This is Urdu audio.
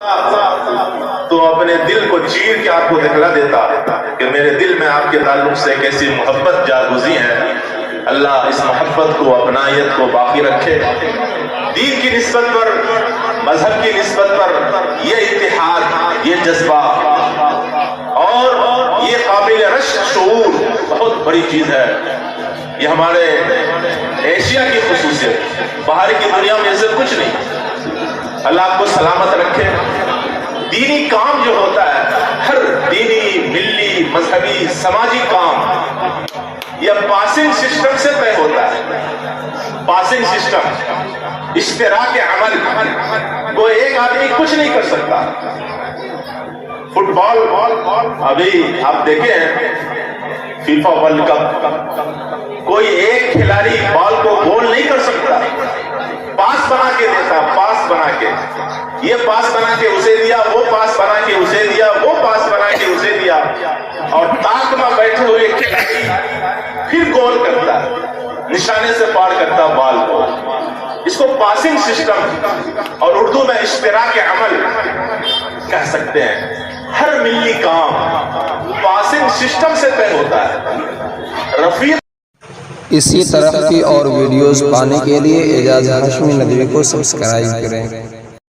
تو اپنے دل کو چیر کے آپ کو دکھلا دیتا کہ میرے دل میں آپ کے تعلق سے کیسی محبت جاگزی ہے. اللہ اس محبت کو، اپنائیت کو باقی رکھے. دین کی نسبت پر، مذہب کی نسبت پر یہ اتحاد، یہ جذبہ اور یہ قابل رشک شعور بہت بڑی چیز ہے. یہ ہمارے ایشیا کی خصوصیت، باہر کی دنیا میں ایسے کچھ نہیں. اللہ آپ کو سلامت رکھے. دینی کام جو ہوتا ہے، ہر دینی، ملی، مذہبی، سماجی کام یہ پاسنگ سسٹم سے طے ہوتا ہے. پاسنگ سسٹم، اشتراک عمل. کوئی ایک آدمی کچھ نہیں کر سکتا. فٹ بال ابھی آپ دیکھیں فیفا ورلڈ کپ، کوئی ایک کھلاڑی بال کو گول نہیں کر سکتا. پاس بنا کے دیتا، پاس بنا کے، یہ پاس بنا کے اسے دیا، وہ پاس بنا کے اسے دیا، وہ پاس بنا کے اسے دیا، اور تاک میں بیٹھے ہوئے کھلاڑی پھر گول کرتا، نشانے سے پار کرتا بال کو. اس کو پاسنگ سسٹم اور اردو میں اشتراک عمل کہہ سکتے ہیں. ہر ملی کام پاسنگ سسٹم سے طے ہوتا ہے. رفیق اسی طرح کی اور ویڈیوز پانے کے لیے اعجاز ہاشمی ندوی کو سبسکرائب کریں.